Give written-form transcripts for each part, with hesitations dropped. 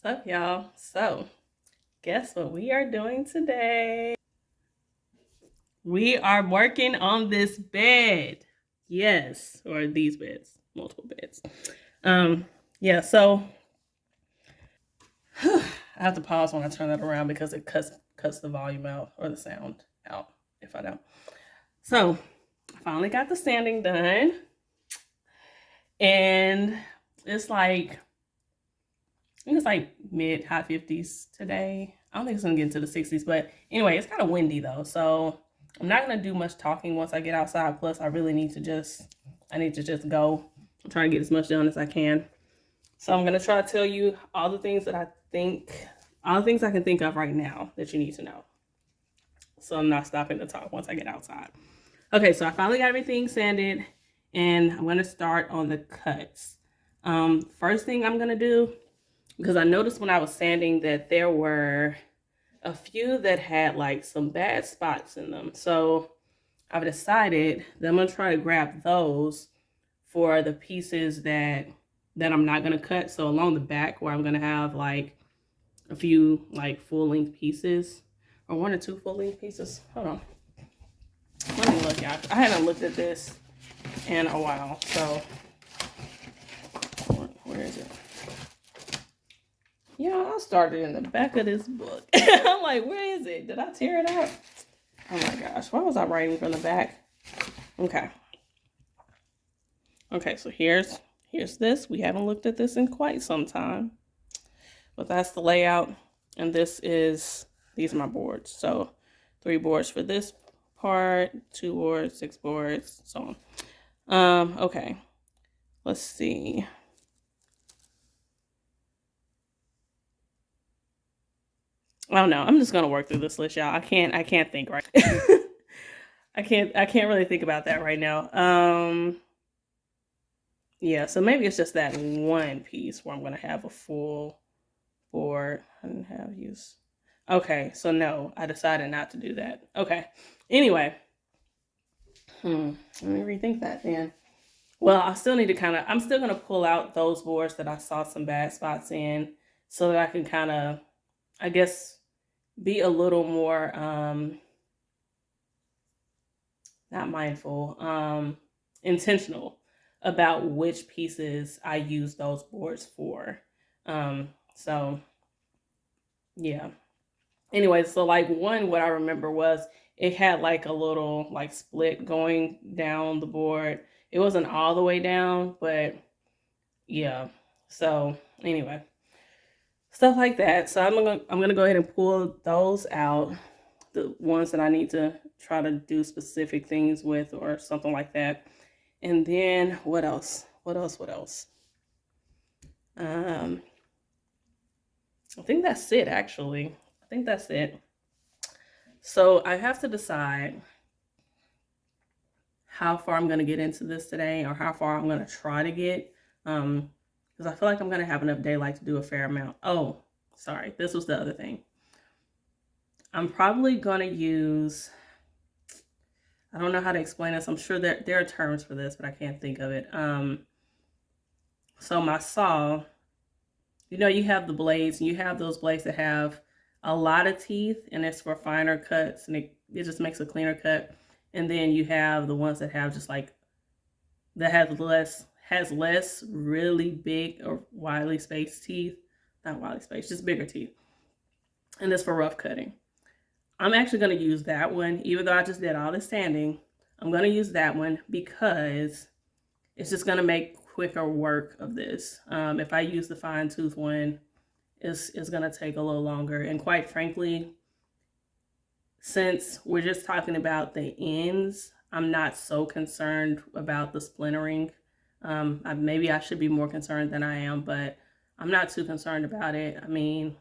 What's up, y'all? So, guess what we are doing today? We are working on this bed. Yes, or these beds, multiple beds. Um, yeah, so I have to pause when I turn that around because it cuts the volume out or the sound out if I don't. So, I finally got the sanding done, and it's like I think it's like mid high 50s today. I don't think it's gonna get into the 60s, but anyway, it's kind of windy though, so I'm not gonna do much talking once I get outside. Plus, I need to just go. I'm trying to get as much done as I can. So I'm gonna try to tell you all the things that all the things I can think of right now that you need to know. So I'm not stopping to talk once I get outside. Okay, so I finally got everything sanded, and I'm gonna start on the cuts. First thing I'm gonna do, because I noticed when I was sanding that there were a few that had like some bad spots in them. So I've decided that I'm gonna try to grab those for the pieces that I'm not gonna cut. So along the back where I'm gonna have like a few like full length pieces or one or two full length pieces. Hold on. Let me look out. I haven't looked at this in a while. So where is it? Yeah, I started in the back of this book. I'm like, where is it? Did I tear it out? Oh my gosh, why was I writing from the back? Okay. Okay, so here's this. We haven't looked at this in quite some time. But that's the layout. And these are my boards. So 3 boards for this part, 2 boards, 6 boards, so on. Okay. Let's see. I don't know. I'm just gonna work through this list, y'all. I can't think right. I can't really think about that right now. Yeah, so maybe it's just that one piece where I'm gonna have a full board. I didn't have use. Okay, so no, I decided not to do that. Okay. Anyway, let me rethink that then. Well, I still need to I'm still gonna pull out those boards that I saw some bad spots in so that I can kind of, I guess, be a little more not mindful, intentional about which pieces I use those boards for. So yeah. Anyway, so like what I remember was it had like a little like split going down the board. It wasn't all the way down, but yeah. So anyway, stuff like that. So I'm gonna go ahead and pull those out, the ones that I need to try to do specific things with or something like that. And then what else? What else? Um, I think that's it actually. I think that's it. So I have to decide how far I'm gonna get into this today or how far I'm gonna try to get. Because I feel like I'm gonna have enough daylight to do a fair amount. Oh, sorry, this was the other thing. I'm probably gonna use, I don't know how to explain this. I'm sure there are terms for this, but I can't think of it. So my saw, you have the blades, and you have those blades that have a lot of teeth, and it's for finer cuts, and it just makes a cleaner cut. And then you have the ones that have just like that has less really big or widely spaced teeth, not widely spaced, just bigger teeth, and it's for rough cutting. I'm actually going to use that one, even though I just did all this sanding. I'm going to use that one because it's just going to make quicker work of this. If I use the fine tooth one, it's going to take a little longer. And quite frankly, since we're just talking about the ends, I'm not so concerned about the splintering. Maybe I should be more concerned than I am, but I'm not too concerned about it. I mean,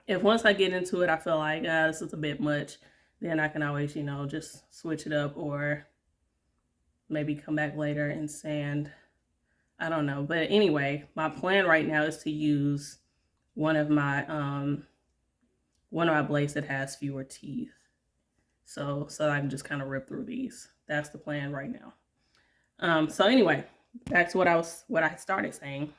if once I get into it, I feel like this is a bit much, then I can always, just switch it up or maybe come back later and sand. I don't know. But anyway, my plan right now is to use one of my blades that has fewer teeth. So I can just kind of rip through these. That's the plan right now. So anyway, back to what I started saying.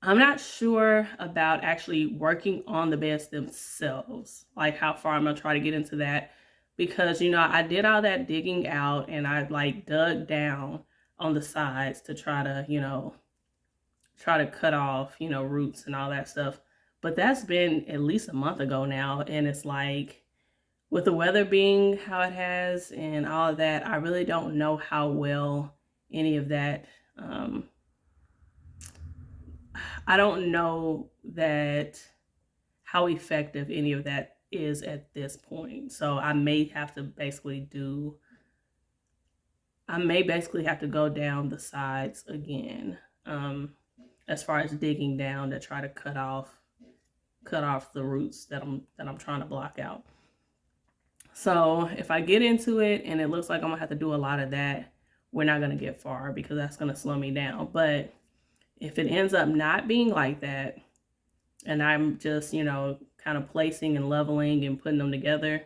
I'm not sure about actually working on the beds themselves, like how far I'm gonna try to get into that, because I did all that digging out and I like dug down on the sides to try to cut off roots and all that stuff. But that's been at least a month ago now, and it's like with the weather being how it has and all of that, I really don't know how well any of that. I don't know that how effective any of that is at this point. So I may basically have to go down the sides again, as far as digging down to try to cut off the roots that I'm trying to block out. So if I get into it and it looks like I'm gonna have to do a lot of that, we're not gonna get far because that's gonna slow me down. But if it ends up not being like that, and I'm just, kind of placing and leveling and putting them together,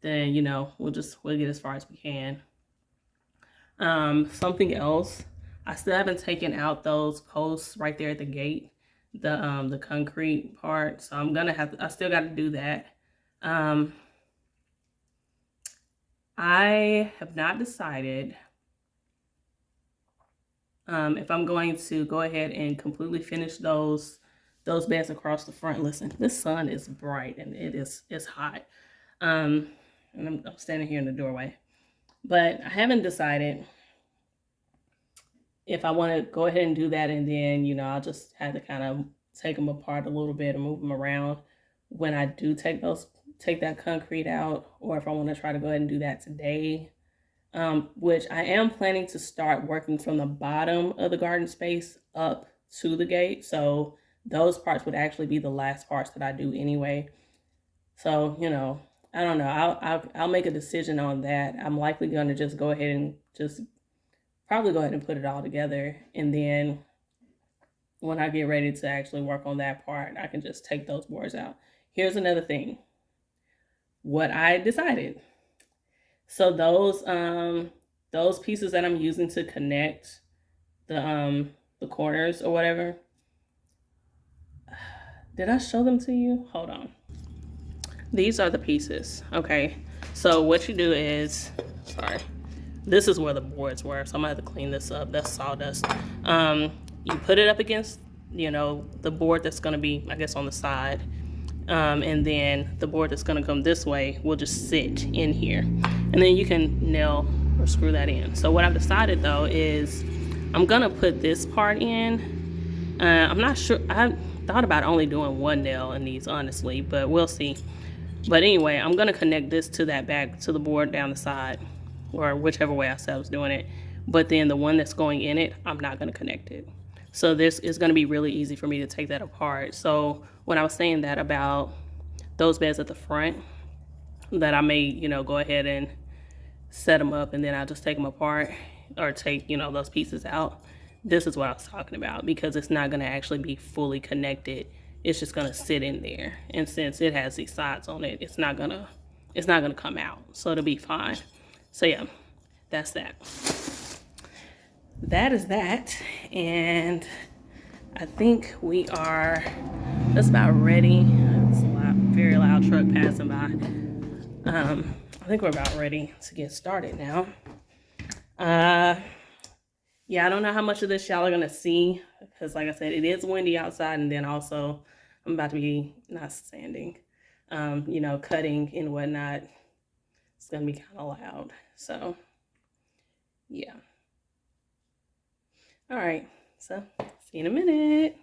then, we'll get as far as we can. Something else, I still haven't taken out those posts right there at the gate, the concrete part. So I still got to do that. I have not decided if I'm going to go ahead and completely finish those beds across the front. Listen, this sun is bright and it's hot. And I'm standing here in the doorway. But I haven't decided if I want to go ahead and do that, and then, I'll just have to kind of take them apart a little bit and move them around when I do take that concrete out, or if I want to try to go ahead and do that today. Which I am planning to start working from the bottom of the garden space up to the gate. So those parts would actually be the last parts that I do anyway. So, I don't know. I'll make a decision on that. I'm likely going to just go ahead and probably go ahead and put it all together. And then when I get ready to actually work on that part, I can just take those boards out. Here's another thing. What I decided. So those pieces that I'm using to connect the corners or whatever. Did I show them to you? Hold on. These are the pieces. Okay. So what you do is, sorry, this is where the boards were. So I'm gonna have to clean this up. That's sawdust. You put it up against, the board that's gonna be, I guess, on the side. And then the board that's gonna come this way will just sit in here. And then you can nail or screw that in. So what I've decided though is I'm gonna put this part in. I'm not sure, I thought about only doing one nail in these, honestly, but we'll see. But anyway, I'm gonna connect this to that back, to the board down the side, or whichever way I said I was doing it. But then the one that's going in it, I'm not gonna connect it. So this is gonna be really easy for me to take that apart. So when I was saying that about those beds at the front, that I may, go ahead and set them up and then I'll just take them apart, or take, those pieces out. This is what I was talking about, because it's not gonna actually be fully connected. It's just gonna sit in there. And since it has these sides on it, it's not gonna come out. So it'll be fine. So yeah, that's that. That is that. And I think that's about ready. It's a very loud truck passing by. I think we're about ready to get started now. Yeah, I don't know how much of this y'all are gonna see, because like I said, it is windy outside, and then also I'm about to be not sanding, cutting and whatnot. It's gonna be kind of loud. So yeah. All right, so see you in a minute.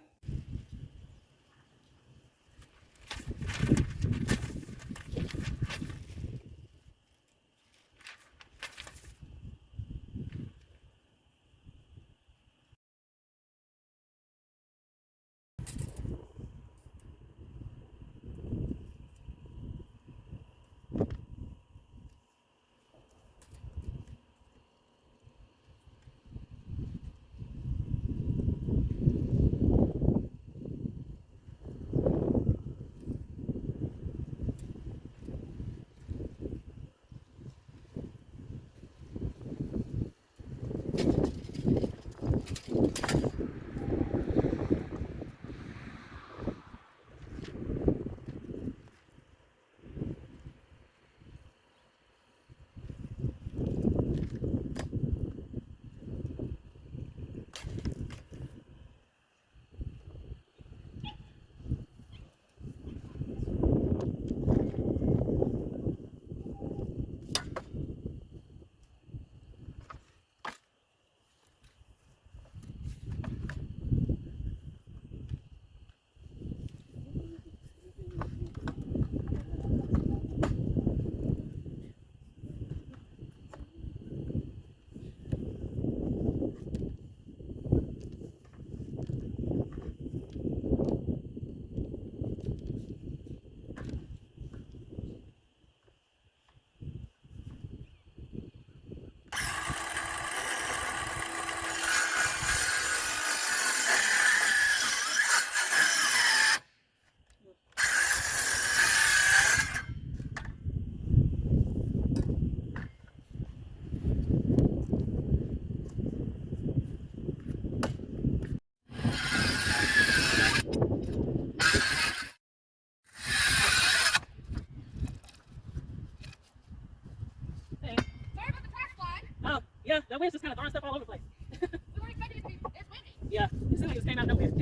wind's just kind of throwing stuff all over the place. We weren't expecting it to be this windy. Yeah, it seemed like it just came out of nowhere.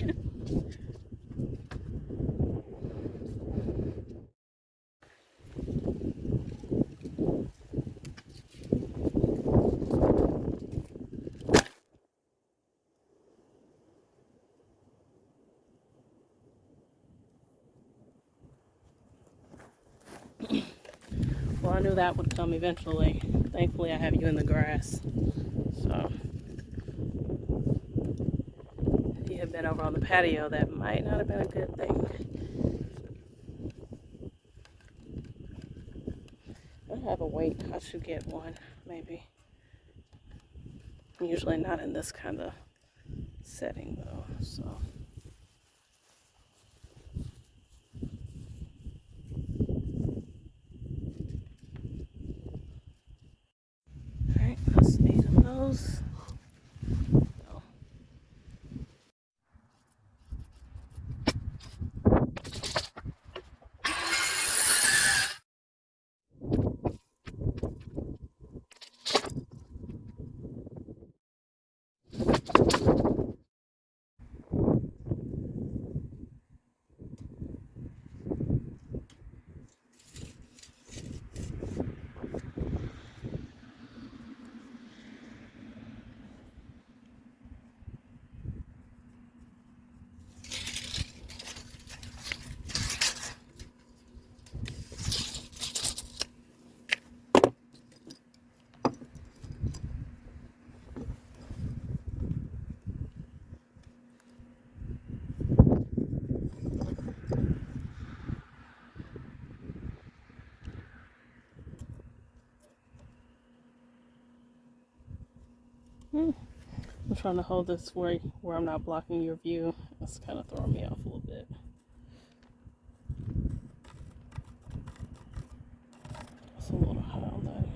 Well, I knew that would come eventually. Thankfully, I have you in the grass. So, if you had been over on the patio, that might not have been a good thing. I have a weight. I should get one, maybe. Usually not in this kind of setting, though. So. Alright, let's eat those. Oh. I'm trying to hold this where I'm not blocking your view. That's kind of throwing me off a little bit. It's a little high on that end.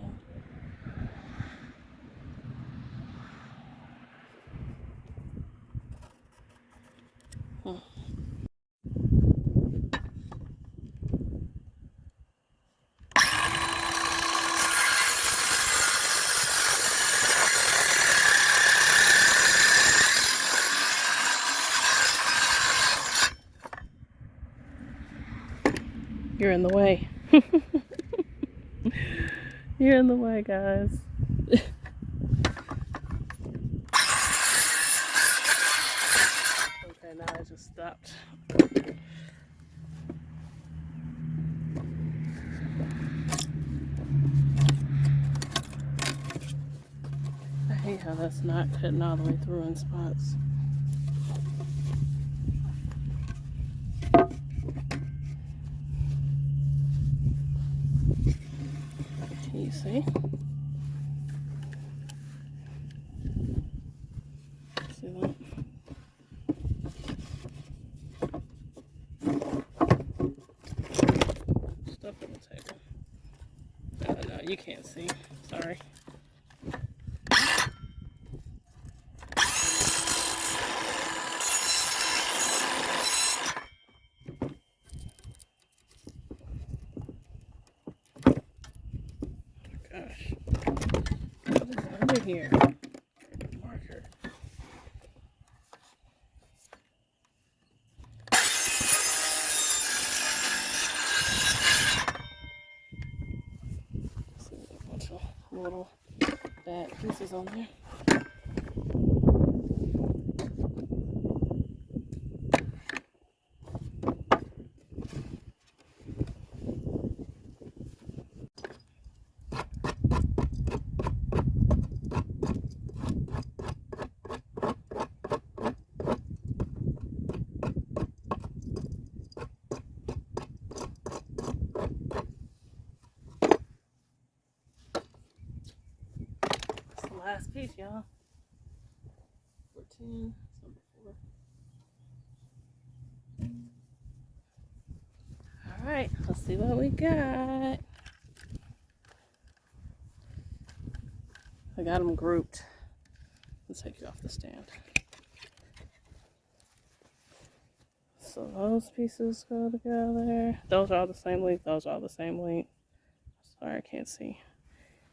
You're in the way. You're in the way, guys. Okay, now I just stopped. I hate how that's not cutting all the way through in spots. You see? See that? Stuff on the table. Oh, no, you can't see. Sorry. Gosh. What is under here? Marker. See, a bunch of little bad pieces on there. Last piece, y'all. 14, number 4. All right, let's see what we got. I got them grouped. Let's take you off the stand. So those pieces go together. Those are all the same length. Those are all the same length. Sorry, I can't see.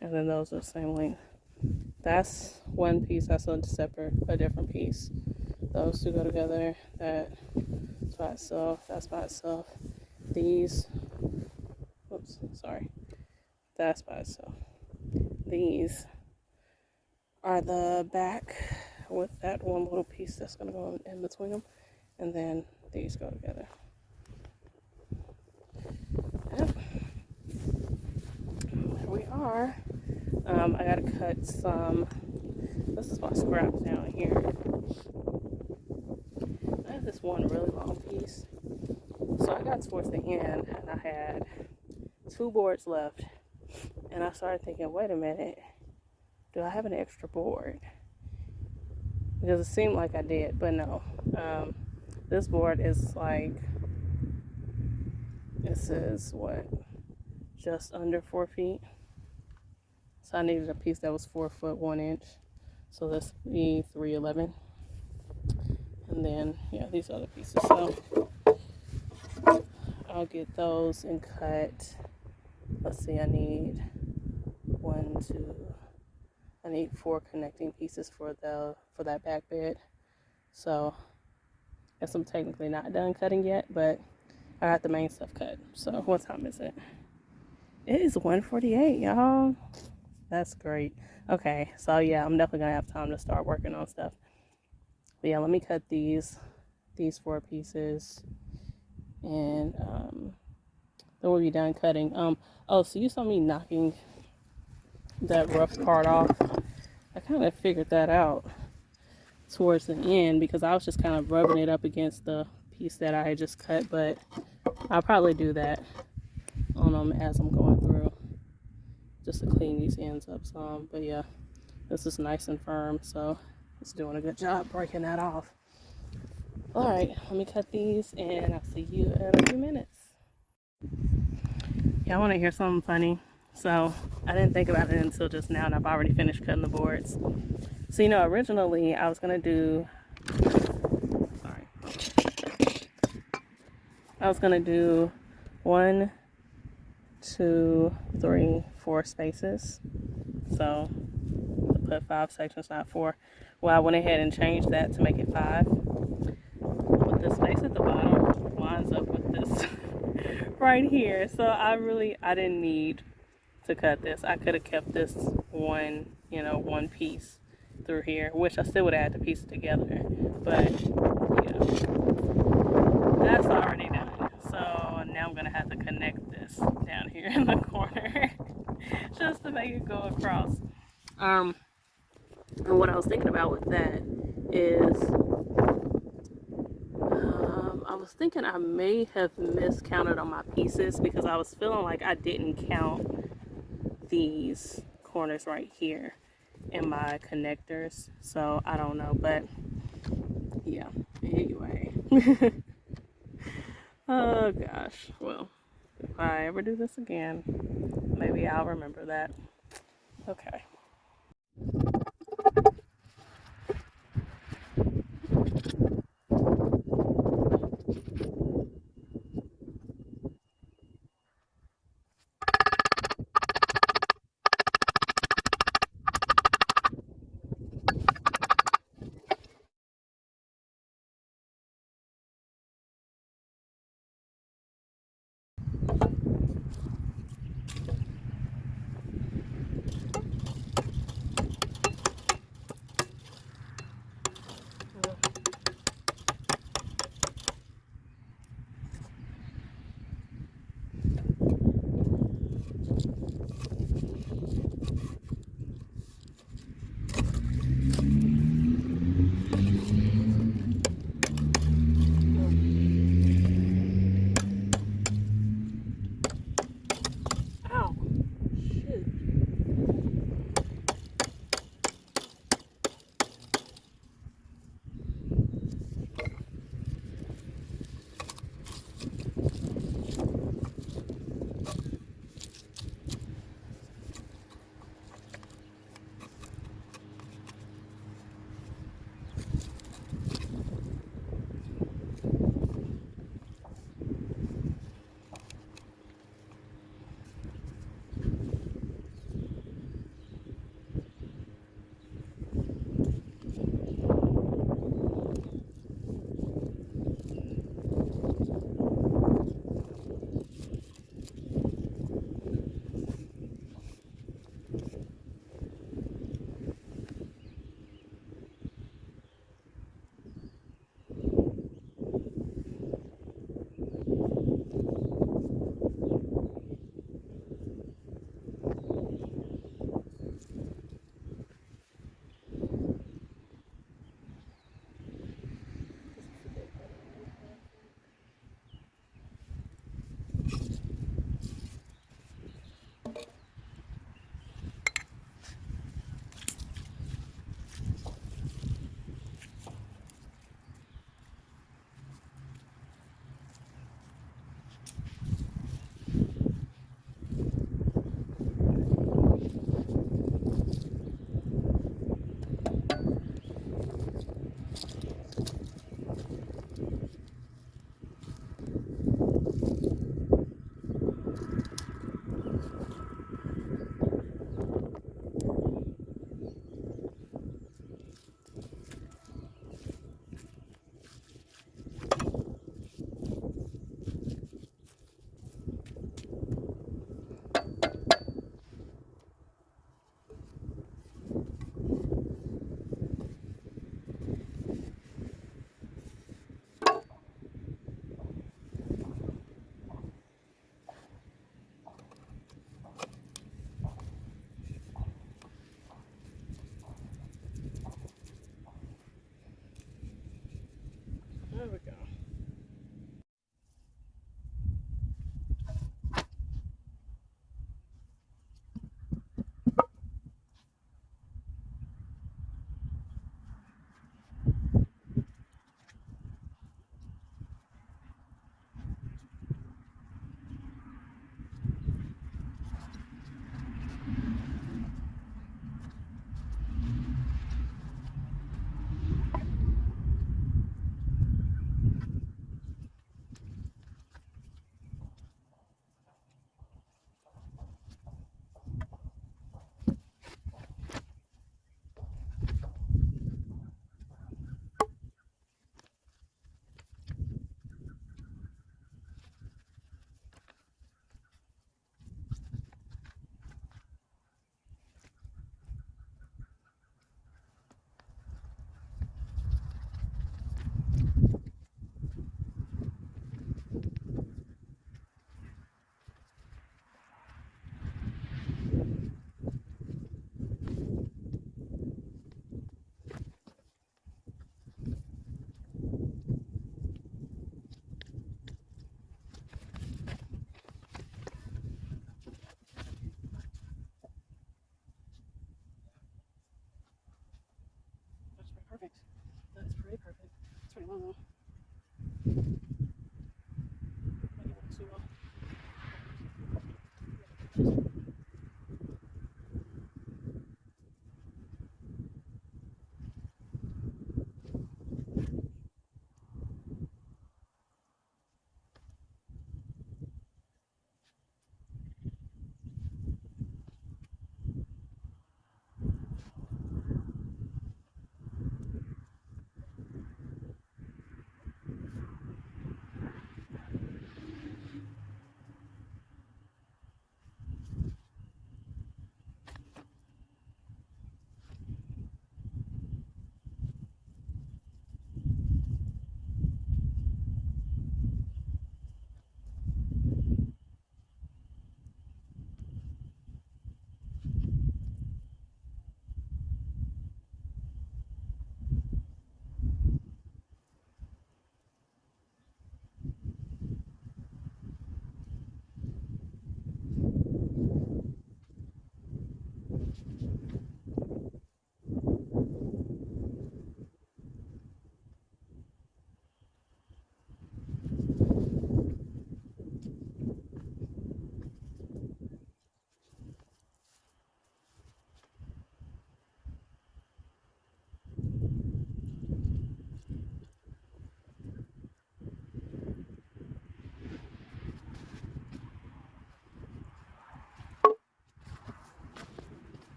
And then those are the same length. That's one piece. That's a different piece. Those two go together. That's by itself. That's by itself. These, oops, sorry. That's by itself. These are the back with that one little piece that's gonna go in between them, and then these go together. Yep. There we are. I gotta cut some. This is my scraps down here. I have this one really long piece. So I got towards the end and I had 2 boards left. And I started thinking, wait a minute, do I have an extra board? Because it seemed like I did, but no. This board is like, this is what, just under 4 feet. So I needed a piece that was 4 foot 1 inch. So this would be 311. And then, yeah, these other pieces. So I'll get those and cut. Let's see, I need 4 connecting pieces for that back bed. So I guess I'm technically not done cutting yet, but I got the main stuff cut. So what time is it? It is 1:48, y'all. That's great. Okay, so yeah, I'm definitely gonna have time to start working on stuff. But yeah, let me cut these 4 pieces, and then we'll be done cutting. Oh, so you saw me knocking that rough part off. I kind of figured that out towards the end because I was just kind of rubbing it up against the piece that I had just cut, but I'll probably do that on them as I'm going through just to clean these ends up some. But yeah, this is nice and firm, so it's doing a good job breaking that off. All right, let me cut these and I'll see you in a few minutes. Yeah, I want to hear something funny. So I didn't think about it until just now, and I've already finished cutting the boards. So, you know, originally I was going to do, I was going to do 1, 2, 3, 4 spaces. So I put 5 sections, not 4. Well, I went ahead and changed that to make it 5. But the space at the bottom lines up with this right here. So I didn't need to cut this. I could have kept this one piece through here, which I still would have had to piece it together. But yeah, that's already done. So now I'm gonna have to connect this down here in the corner just to make it go across. And what I was thinking about with that is I was thinking I may have miscounted on my pieces because I was feeling like I didn't count these corners right here in my connectors. So I don't know, but yeah, anyway. Oh gosh, well, if I ever do this again, maybe I'll remember that. Okay.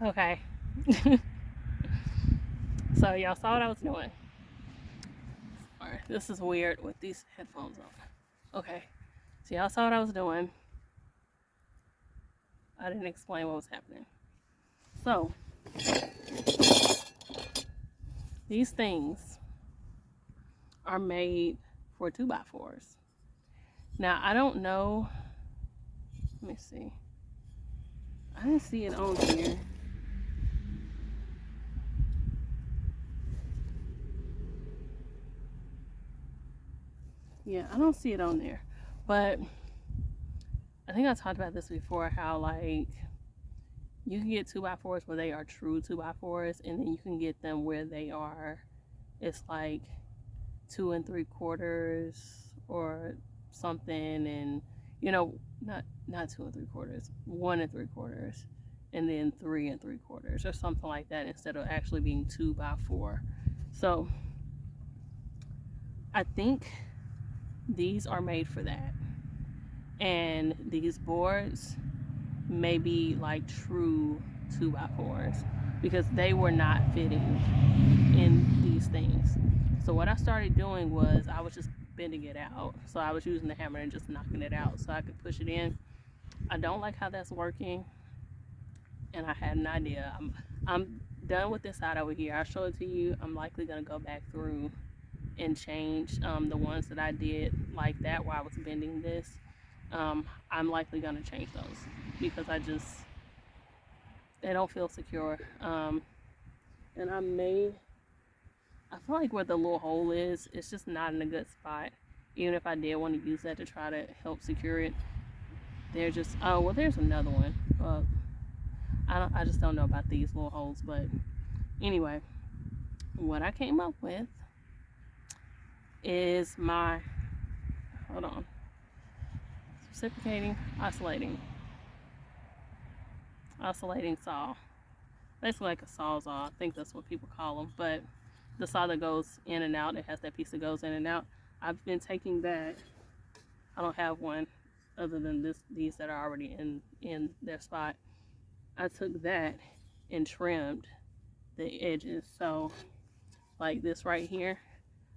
Okay. So y'all saw what I was doing. Alright, this is weird with these headphones on. Okay. So y'all saw what I was doing. I didn't explain what was happening. So these things are made for 2x4s. Now I don't know. Let me see. I didn't see it on here. Yeah, I don't see it on there. But I think I talked about this before, how like you can get 2x4s where they are true 2x4s, and then you can get them where they are, it's like 2 3/4 or something, and not 2 3/4, 1 3/4, and then 3 3/4 or something like that, instead of actually being 2x4. So I think these are made for that, and these boards may be like true 2x4s because they were not fitting in these things. So what I started doing was I was just bending it out. So I was using the hammer and just knocking it out so I could push it in. I don't like how that's working, and I had an idea. I'm done with this side over here. I'll show it to you. I'm likely gonna go back through and change the ones that I did like that where I was bending this. I'm likely gonna change those because they don't feel secure. And I feel like where the little hole is, it's just not in a good spot. Even if I did want to use that to try to help secure it, they're just, oh, well, there's another one. I just don't know about these little holes. But anyway, what I came up with is my, hold on, reciprocating, oscillating saw. Basically like a sawzall. I think that's what people call them. But the saw that goes in and out, it has that piece that goes in and out. I've been taking that. I don't have one other than these that are already in their spot. I took that and trimmed the edges. So like this right here,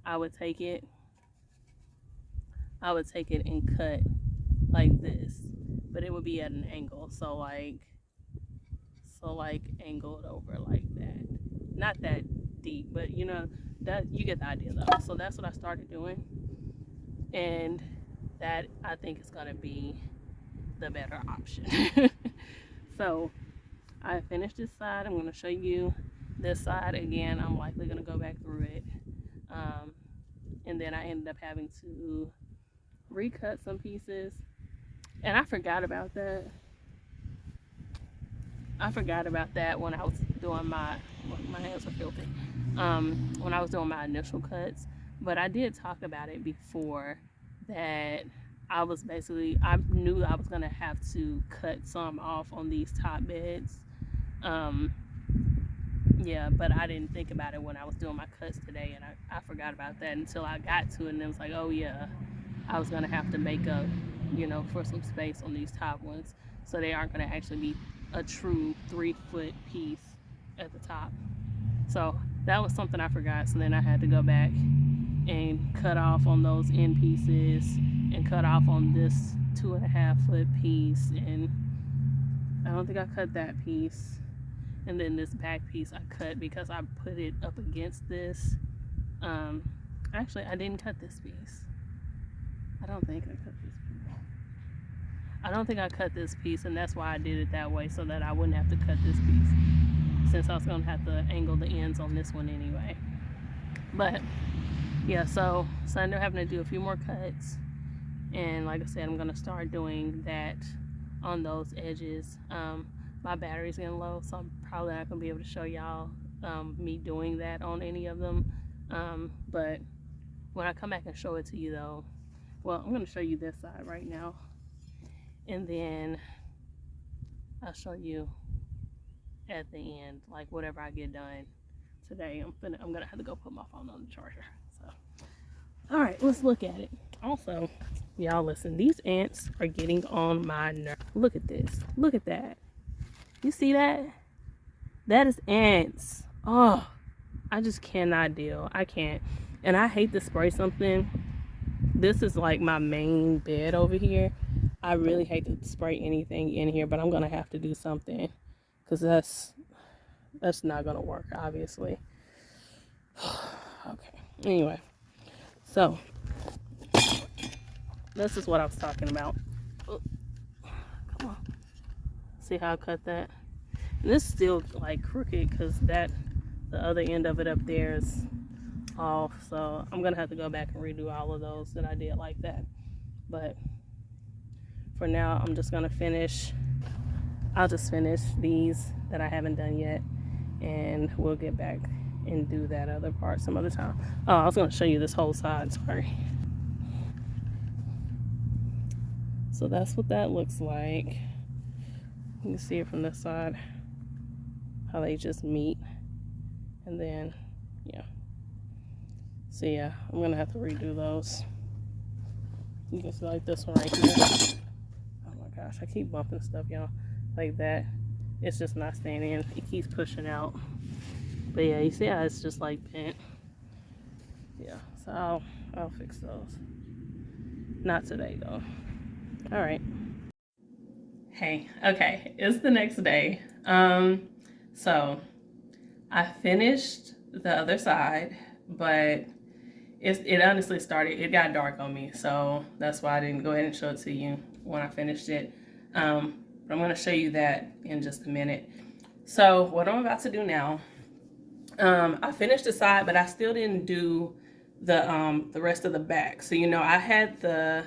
I would take it and cut like this, but it would be at an angle. So like angled over like that. Not that deep, but you know that you get the idea though. So that's what I started doing, and that I think is gonna be the better option. So I finished this side. I'm going to show you this side again. I'm likely going to go back through it. And then I ended up having to recut some pieces. And I forgot about that. When I was doing my hands are filthy. When I was doing my initial cuts. But I did talk about it before that I knew I was going to have to cut some off on these top beds. Yeah, but I didn't think about it when I was doing my cuts today, and I forgot about that until I got to it, and it was like, oh yeah, I was gonna have to make up, for some space on these top ones, so they aren't gonna actually be a true 3-foot piece at the top. So that was something I forgot. So then I had to go back and cut off on those end pieces and cut off on this 2.5-foot piece, and I don't think I cut that piece. And then this back piece I cut because I put it up against this. Actually, I didn't cut this piece. I don't think I cut this piece. I don't think I cut this piece, and that's why I did it that way, so that I wouldn't have to cut this piece, since I was going to have to angle the ends on this one anyway. But yeah, so I ended up having to do a few more cuts, and like I said, I'm going to start doing that on those edges. My battery's getting low, so I'm probably not going to be able to show y'all me doing that on any of them. But when I come back and show it to you though, well, I'm going to show you this side right now, and then I'll show you at the end, like whatever I get done today. I'm going to have to go put my phone on the charger. So, all right, let's look at it. Also, y'all listen, these ants are getting on my nerves. Look at this. Look at that. You see that? That is ants. Oh, I just cannot deal. I can't. And I hate to spray something. This is like my main bed over here. I really hate to spray anything in here, but I'm going to have to do something, because that's not going to work, obviously. Okay. Anyway. So, this is what I was talking about. Oh, come on. See how I cut that? And this is still like crooked because the other end of it up there is off. So I'm gonna have to go back and redo all of those that I did like that. But for now, I'm just gonna finish. I'll just finish these that I haven't done yet, and we'll get back and do that other part some other time. Oh, I was gonna show you this whole side. Sorry. So that's what that looks like. You can see it from this side, how they just meet. And then, yeah. So yeah, I'm gonna have to redo those. You can see like this one right here. Oh my gosh, I keep bumping stuff, y'all. Like that. It's just not staying in. It keeps pushing out. But yeah, you see how it's just like bent. Yeah, so I'll fix those. Not today though. All right. Hey, okay, it's the next day. So I finished the other side, but it honestly it got dark on me, so that's why I didn't go ahead and show it to you when I finished it. But I'm gonna show you that in just a minute. So what I'm about to do now, I finished the side, but I still didn't do the rest of the back. So I had the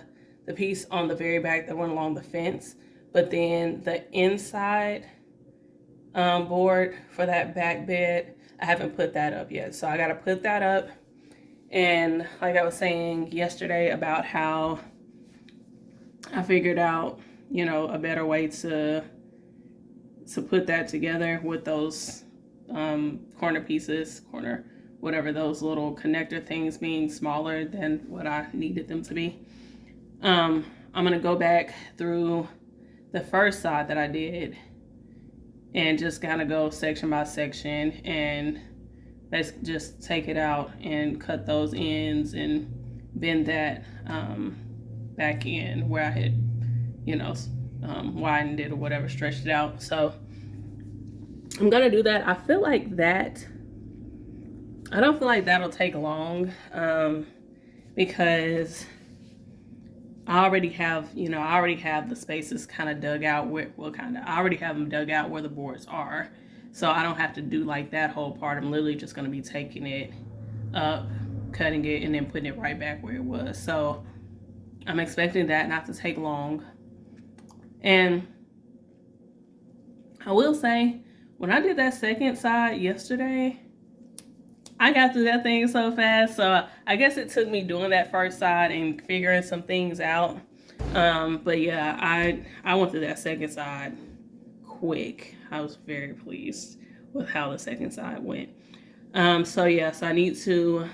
piece on the very back that went along the fence, but then the inside board for that back bed. I haven't put that up yet, so I got to put that up. And like I was saying yesterday about how I figured out, you know, a better way to put that together with those corner pieces, whatever, those little connector things being smaller than what I needed them to be. I'm gonna go back through the first side that I did and just kind of go section by section and let's just take it out and cut those ends and bend that back in where I had, you know, widened it or whatever, stretched it out. So I'm gonna do that. I feel like that, I don't feel like that'll take long because I already have, you know, I already have the spaces kind of dug out where, well, I already have them dug out where the boards are. So I don't have to do like that whole part. I'm literally just gonna be taking it up, cutting it, and then putting it right back where it was. So I'm expecting that not to take long. And I will say, when I did that second side yesterday, I got through that thing so fast. So I guess it took me doing that first side and figuring some things out. But yeah, I went through that second side quick. I was very pleased with how the second side went. So yes, I need to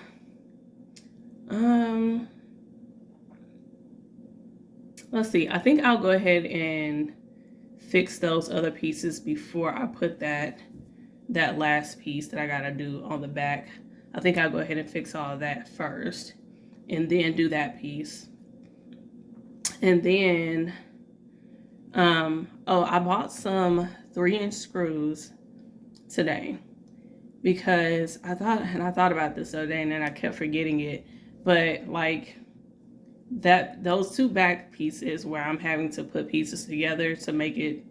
let's see. I think I'll go ahead and fix those other pieces before I put that last piece that I gotta do on the back. I think I'll go ahead and fix all of that first and then do that piece. And then oh, I bought some 3-inch screws today because I thought about this the other day and then I kept forgetting it. But like those two back pieces where I'm having to put pieces together to make it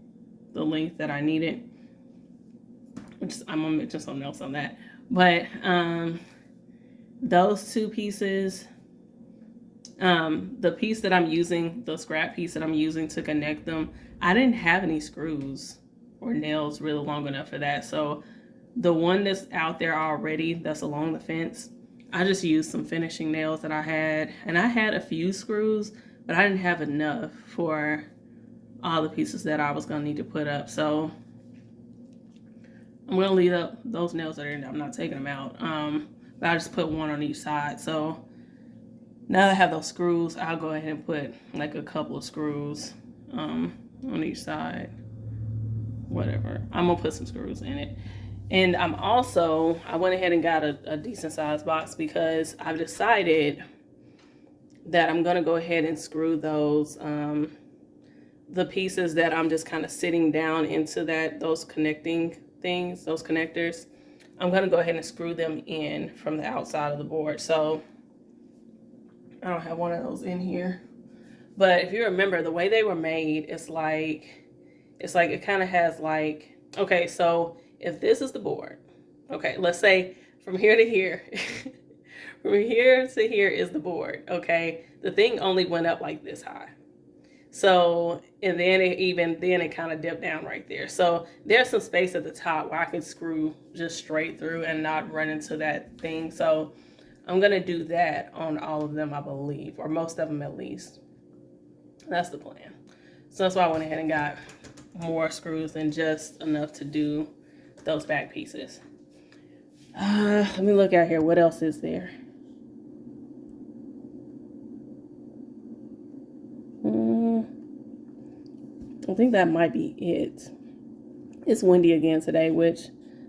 the length that I needed, which I'm gonna mention something else on that. But those two pieces, the piece that I'm using, the scrap piece that I'm using to connect them, I didn't have any screws or nails really long enough for that. So the one that's out there already, that's along the fence, I just used some finishing nails that I had, and I had a few screws, but I didn't have enough for all the pieces that I was gonna need to put up. So I'm gonna leave up those nails that are in there. I'm not taking them out, but I just put one on each side. So now that I have those screws, I'll go ahead and put like a couple of screws on each side. Whatever, I'm gonna put some screws in it. And I went ahead and got a decent sized box because I've decided that I'm gonna go ahead and screw those the pieces that I'm just kind of sitting down into those connecting things, those connectors. I'm gonna go ahead and screw them in from the outside of the board. So I don't have one of those in here, but if you remember the way they were made, it's like it kind of has like, okay, so if this is the board, okay, let's say from here to here, from here to here is the board, okay? The thing only went up like this high. So, and then it kind of dipped down right there. So there's some space at the top where I can screw just straight through and not run into that thing. So I'm gonna do that on all of them, I believe, or most of them at least. That's the plan. So that's why I went ahead and got more screws than just enough to do those back pieces. Let me look out here. What else is there? I think that might be it. It's windy again today, which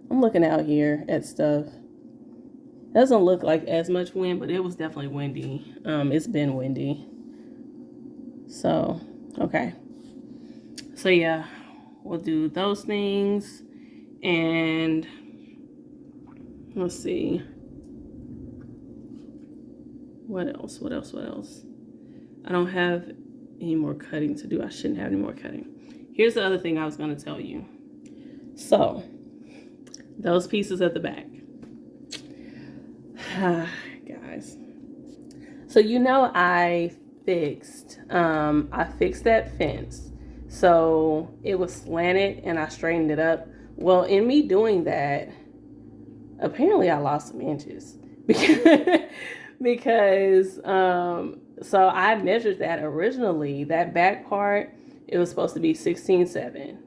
I'm looking out here at stuff. It doesn't look like as much wind, but it was definitely windy. It's been windy. So, okay. So yeah, we'll do those things. And let's see. What else? I don't have any more cutting to do. I shouldn't have any more cutting. Here's the other thing I was going to tell you. So, those pieces at the back. Guys. So, you know, I fixed that fence. So, it was slanted and I straightened it up. Well, in me doing that, apparently I lost some inches because so I measured that originally. That back part, it was supposed to be 16.7.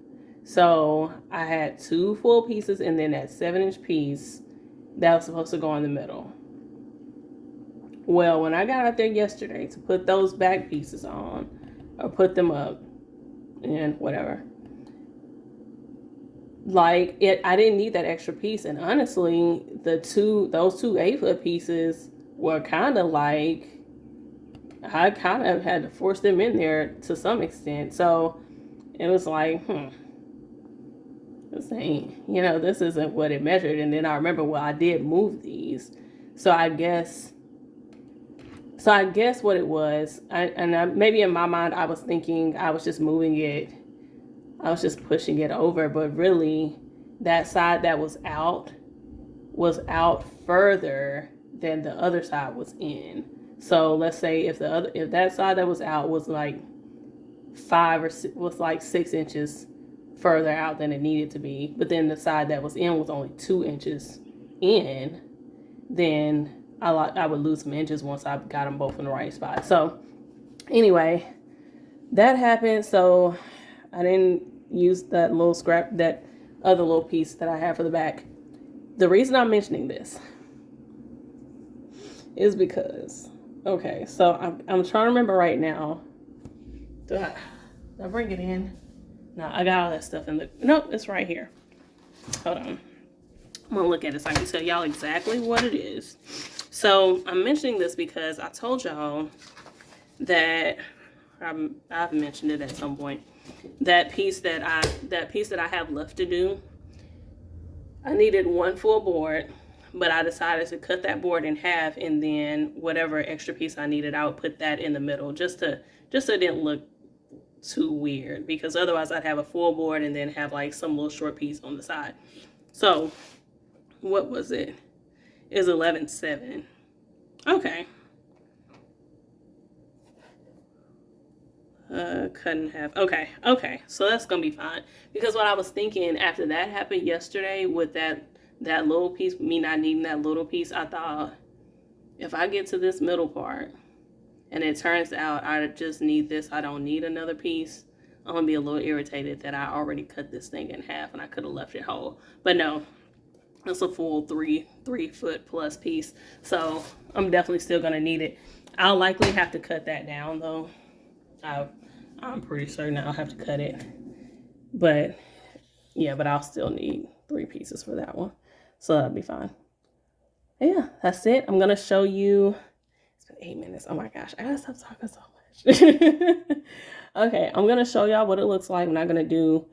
So I had 2 full pieces and then that 7-inch piece that was supposed to go in the middle. Well, when I got out there yesterday to put those back pieces on or put them up and whatever, like I didn't need that extra piece, and honestly those two 8-foot pieces were kind of like I kind of had to force them in there to some extent. So it was like this ain't, this isn't what it measured. And then I remember, well, I did move these, so I guess what it was, maybe in my mind I was thinking I was just moving it, I was just pushing it over, but really that side that was out further than the other side was in. So let's say if that side that was out was like 6 inches further out than it needed to be, but then the side that was in was only 2 inches in, then I would lose some inches once I got them both in the right spot. So anyway, that happened. So I didn't use that little scrap, that other little piece that I have for the back. The reason I'm mentioning this is because, okay, so I'm trying to remember right now. Did I bring it in? No, I got all that stuff in the, nope, it's right here. Hold on. I'm gonna look at it so I can tell y'all exactly what it is. So I'm mentioning this because I told y'all that I've mentioned it at some point. That piece that I have left to do, I needed 1 full board, but I decided to cut that board in half, and then whatever extra piece I needed, I would put that in the middle, just so it didn't look too weird, because otherwise I'd have a full board and then have like some little short piece on the side. So what was it? It was 11.7. Okay. Cut in half. Okay. So that's gonna be fine, because what I was thinking after that happened yesterday with that little piece, me not needing that little piece, I thought if I get to this middle part and it turns out I just need this, I don't need another piece, I'm gonna be a little irritated that I already cut this thing in half and I could have left it whole. But no, it's a full 3-foot plus piece, so I'm definitely still gonna need it. I'll likely have to cut that down though. I'm pretty certain I'll have to cut it, but yeah, but I'll still need 3 pieces for that one, so that'll be fine. Yeah, that's it. I'm gonna show you. It's been 8 minutes. Oh my gosh, I gotta stop talking so much. Okay, I'm gonna show y'all what it looks like. I'm not gonna do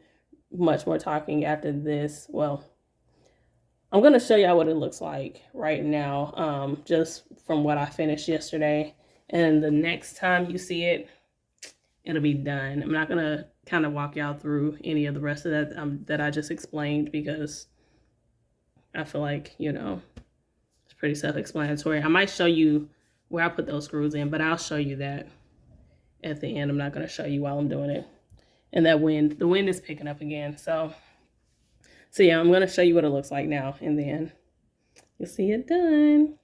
much more talking after this. Well, I'm gonna show y'all what it looks like right now, just from what I finished yesterday, and the next time you see it, it'll be done. I'm not gonna kind of walk y'all through any of the rest of that that I just explained, because I feel like, it's pretty self-explanatory. I might show you where I put those screws in, but I'll show you that at the end. I'm not gonna show you while I'm doing it. And the wind is picking up again. So yeah, I'm gonna show you what it looks like now, and then you'll see it done.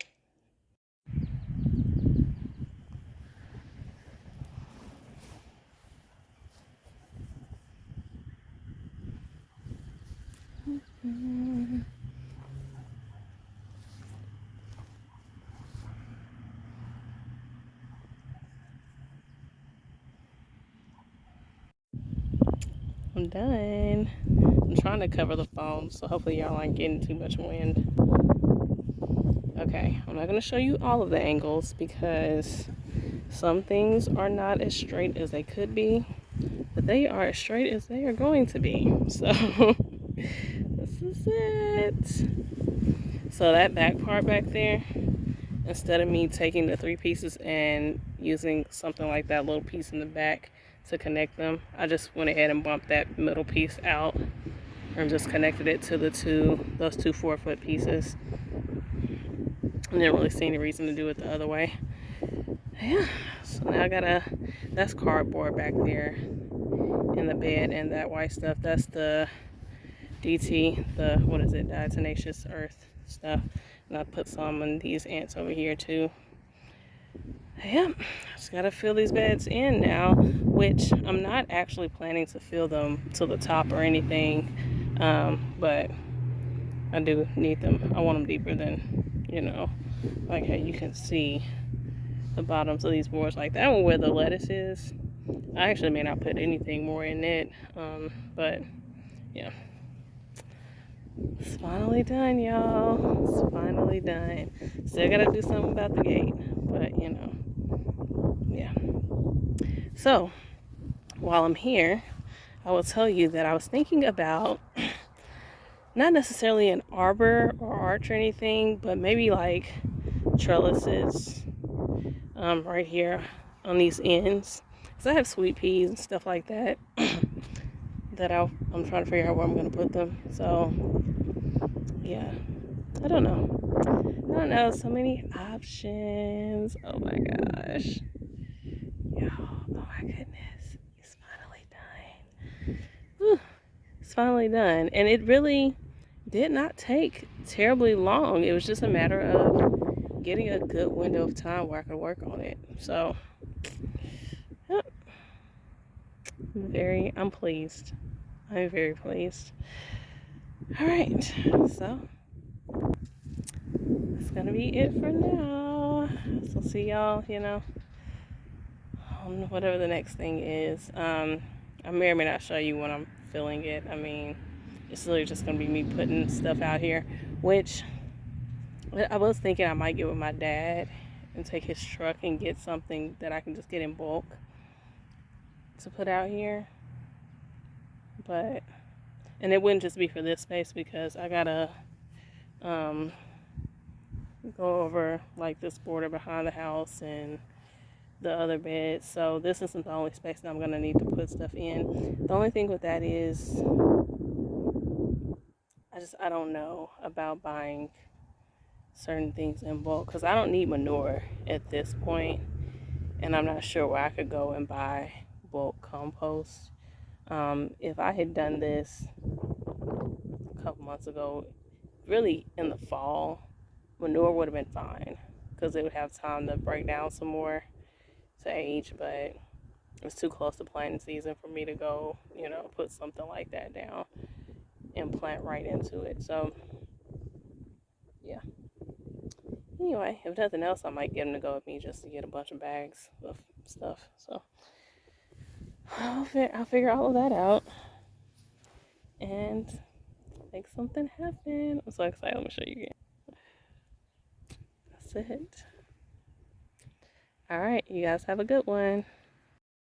I'm done. I'm trying to cover the phone, so hopefully y'all aren't getting too much wind. Okay, I'm not going to show you all of the angles, because some things are not as straight as they could be, but they are as straight as they are going to be. So this is it. So that back part back there, instead of me taking the 3 pieces and using something like that little piece in the back to connect them, I just went ahead and bumped that middle piece out and just connected it to those 2 4-foot pieces. I didn't really see any reason to do it the other way. Yeah, so now that's cardboard back there in the bed, and that white stuff, that's the DT, the, what is it, diatomaceous earth stuff. And I put some on these ants over here too. Yep, just gotta fill these beds in now, which I'm not actually planning to fill them to the top or anything, but I do need them. I want them deeper than, you know, like how you can see the bottoms of these boards like that one where the lettuce is. I actually may not put anything more in it, but yeah. It's finally done, y'all. It's finally done. Still gotta do something about the gate, but you know, yeah. So, while I'm here, I will tell you that I was thinking about not necessarily an arbor or arch or anything, but maybe like trellises right here on these ends. Because I have sweet peas and stuff like that that I'm trying to figure out where I'm going to put them. So, yeah. I don't know. So many options. Oh my gosh. Yo, oh my goodness. It's finally done. Whew. It's finally done. And it really did not take terribly long. It was just a matter of getting a good window of time where I could work on it. So, yep. I'm pleased. I'm very pleased. All right. So, that's going to be it for now. So, see y'all, on whatever the next thing is. I may or may not show you when I'm filling it. I mean, it's literally just going to be me putting stuff out here, which I was thinking I might get with my dad and take his truck and get something that I can just get in bulk to put out here. But, and it wouldn't just be for this space because I gotta go over like this border behind the house and the other bed. So this isn't the only space that I'm gonna need to put stuff in. The only thing with that is I don't know about buying certain things in bulk because I don't need manure at this point, and I'm not sure where I could go and buy bulk compost. If I had done this a couple months ago, really in the fall, manure would have been fine because it would have time to break down some more to age, but it's too close to planting season for me to go, put something like that down and plant right into it. So, yeah. Anyway, if nothing else, I might get him to go with me just to get a bunch of bags of stuff. So, I'll figure all of that out and make something happen. I'm so excited. Let me show you again. That's it. All right, you guys have a good one.